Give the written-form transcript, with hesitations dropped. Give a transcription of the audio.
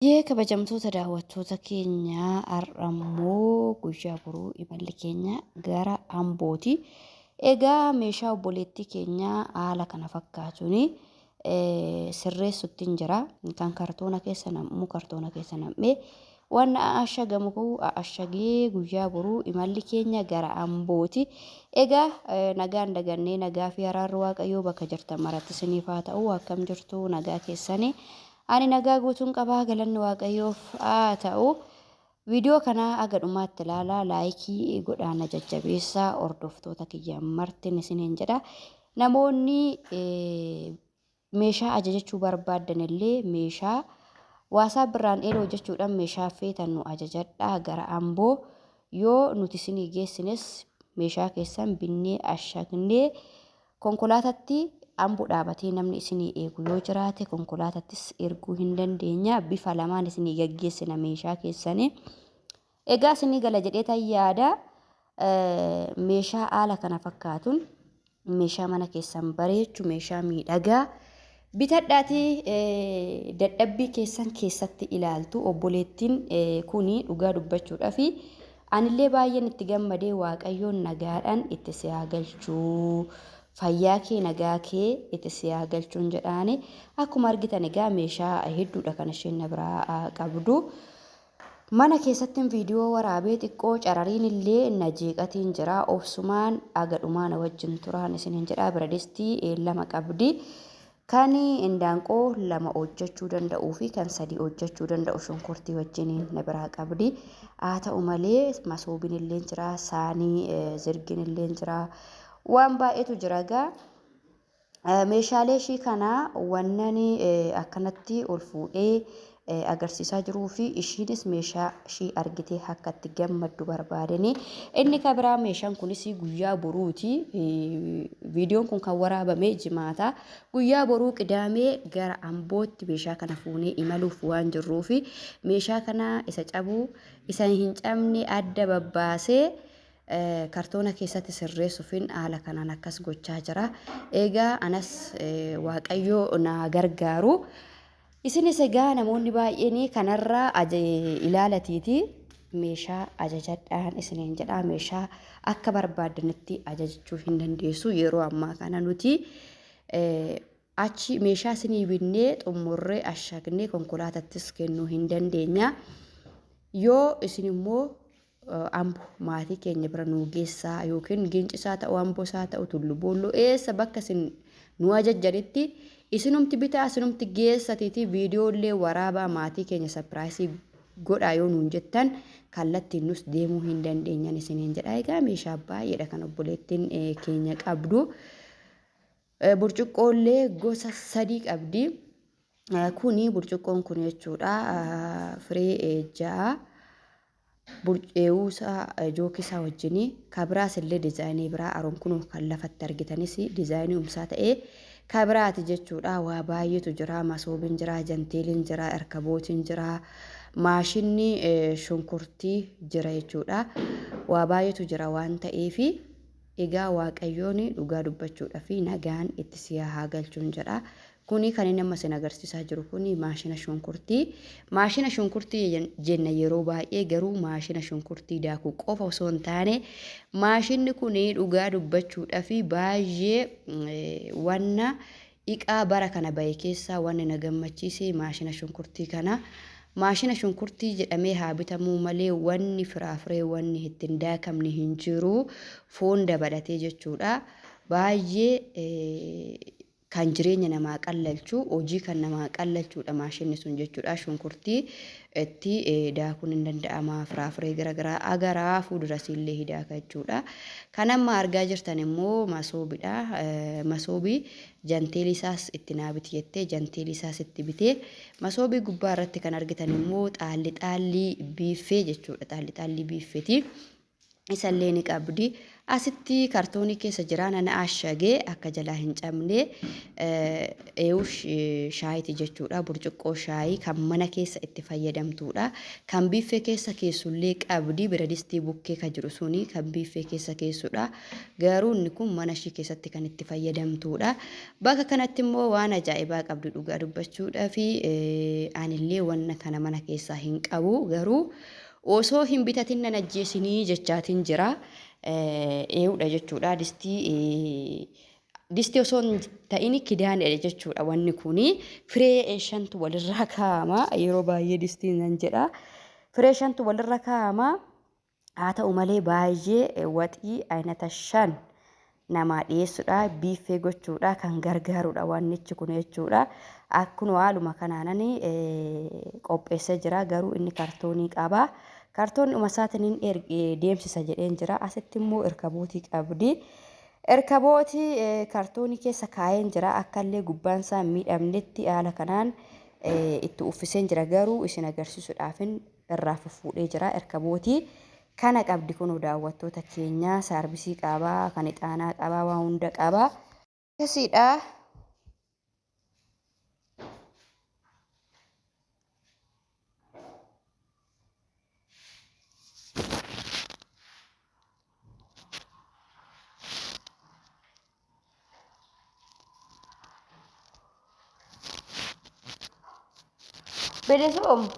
Kabajamtoota daawwattoota keenyaa har'ammoo guyyaa boruu imalli keenya gara Ambooti. Egaa meeshaa obboleettii keenyaa haala kana fakkaatuuni sirreessuutti jira. Kan kartoona keessa nam'u kartoona keessa nam'ee waan ashagamu ashagee guyyaa boruu imalli keenya gara Ambooti. Egaa nagaan dagannee nagaa fi araarri Waaqayyoo bakka jirtan maratti isiniif haa ta'u. Akkam jirtu nagaa keessanii. Ani nagaa guutuun qabaa galanni Waaqayyoof haa ta'u. Viidiyoo kana aga dhumaatti ilaalaa laayikii godhaan jajjabeessaa hordoftoota kiyya martin isiniin jedha. Namoonni meeshaa ajajachuu barbaadan illee meeshaa waasaa birraan dheedoo jechuudhaan meeshaa feetan nu ajajadhaa gara Amboo yoo nuti isinii geessines meeshaa keessan binnee ashagnee konkolaatatti Amboo dhaabatee namni isinii eegu yoo jiraate konkolaatattis erguu hin dandeenya. Bifa lamaan isinii gaggeessina meeshaa keessanii. Egaa isinii gala jedhee yaada meeshaa haala kana fakkaatuun meeshaa mana keessan bareechu meeshaa miidhagaa bitadhaatii dadhabbii keessan keessatti ilaaltu obboleettiin kuni dhugaa dubbachuudhaafi anillee baay'een itti gammadee Waaqayyoon nagaadhaan itti si haa galchuu. Fayyaa kee nagaa kee itti si haa galchuun jedhaani akkuma argitan egaa meeshaa hedduudha kan isheen biraa qabdu. Mana keessatti viidiyoo waraabee xiqqoo carariin illee na jeeqatiin jira. Obsumaan aga dhumaan wajjin turaan isiniin jedha. Biradistii lama qabdi. Kan indaanqoo lama hojjechuu danda'uu fi kan sadii hojjechuu danda'u shunkurtii wajjin na biraa qabdi. Haa ta'u malee masoobiin illee jira, saanii zirgiin illee jira. Waan baay'eetu jira egaa meeshaalee ishii kana wannani akkanatti ol fuudhee agarsiisaa jiruu fi ishiinis meeshaa ishii argitee akka itti gammaddu barbaadani. Inni kan biraa meeshaan kunis guyyaa boruuti. Viidiyoon kun kan waraabame jimaata. Guyyaa boruu qidaamee gara Ambootti meeshaa kana fuunee imaluuf waan jirruuf meeshaa kana isa cabuu isa hin cabne adda babbaasee kartoona keessatti sirreessuufin haala kanaan akkas gochaa jira. Egaa anas Waaqayyoo na gargaaru. Isinis egaa namoonni baay'een kanarraa ilaalatiiti meeshaa ajajadhaan isiniin jedha. Meeshaa akka barbaadanitti ajajachuu hin dandeessu. Yeroo ammaa kana nuti achi meeshaa isinii binnee xumurree ashagnee konkolaatattis kennuu hin dandeenya. Yoo isin immoo Amboo maatii keenya bira nu geessaa yookiin gincisaa ta'u Amboosaa ta'u Tullu Boolloo eessa bakka isin nu ajajjanitti isinumti bitaa isinumti geessatiiti viidiyoo illee waraabaa maatii keenya sapiraayisii godhaa yoo nuun jettan kallattiin nus deemuu hin dandeenyan isiniin jedha. Egaa meeshaa baay'eedha kan obboleettiin keenya qabdu. Burcuqqoollee gosa sadii qabdi. Kuni burcuqqoon kun jechuudha firee ja'a. Burceewuusaa jookisaa wajjini kabiraas illee dizaayinii biraa aroon kun kan lafatti argitanis dizaayinii umsaa ta'ee kabiraati jechuudha. Waa baay'eetu jira. Masoobiin jira, janteeliin jira, erkabootiin jira, maashinni shunkurtii jira jechuudha. Waa baay'eetu jira waan ta'eef egaa Waaqayyoon dhugaa dubbachuudhaa fi nagaan itti si haa galchuun jedha. Kuni kan inni amma isin agarsiisaa jiru kuni maashina shunkurtii. Maashina shunkurtii jenna yeroo baay'ee garuu maashina shunkurtii daakuu qofa osoo hin taane maashinni kuni dhugaa dubbachuudhaa fi baay'ee wanna dhiqaa bara kana bahe keessaa wanni na gammachiise maashina shunkurtii kana. Maashina shunkurtii jedhamee haa bitamuu malee wanni firaafiree wanni ittiin daakamne hin jiru. Foon dabalatee jechuudha. Baay'ee kan jireenya namaa qallalchu hojii kan namaa qallalchuudha maashinni sun jechuudha. Shunkurtii itti daakuun hin danda'ama. Firaafiree garaagaraa agaraa fuulduras illee hidaaka jechuudha. Kan amma argaa jirtan immoo masoobiidha. Masoobii janteelii isaas itti naabiti jettee janteelii isaas itti bitee masoobii gubbaa irratti kan argitan immoo xaalli biiffee jechuudha. Xaalli biiffeeti. Isallee ni qabdi. asitti kaartoonii keessa jira nana ashagee akka jalaa hin cabne eewu shaayiti jechuudha burcuqqoo shaayii kan mana keessa itti fayyadamtuudha kan biiffee keessa keessullee qabdi biradistii bukkee kan jiru suni kan biiffee keessa keessudha garuu inni kun mana ishii keessatti kan itti fayyadamtuudha bakka kanatti immoo waan ajaa'ibaa qabdu dhugaa dubbachuudha fi anillee wanna kana mana keessaa hin qabu garuu osoo hin bitatin nan ajjeesinii jechaatiin jira eewudha jechuudha distii osoo hin ta'ini kidaanedha jechuudha wanni kuni firee shantu walirraa kaa'ama yeroo baay'ee distii nan jedha firee shantu walirra kaa'ama haa ta'u malee baay'ee waxii aynata shan nama dhiyeessuudha biiffee gochuudha kan gargaarudha wannichi kun jechuudha akkuma haaluma kanaanani qopheessee jira garuu inni kaartoonii qaba kaartoonni umasaatiin deemsisa jedheen jira asitti immoo erkabootii qabdi erkabootii kaartoonii keessa kaa'een jira akkallee gubbaan isaa miidhamnetti haala kanaan itti uffiseen jira garuu isin agarsiisuudhaafin irraa fuudhee jira erkabootii kana qabdi kun daawwattoota keenya saarbisii qabaa kan ixaanaa qabaa waan hunda qabaa akkasiidha Beresum.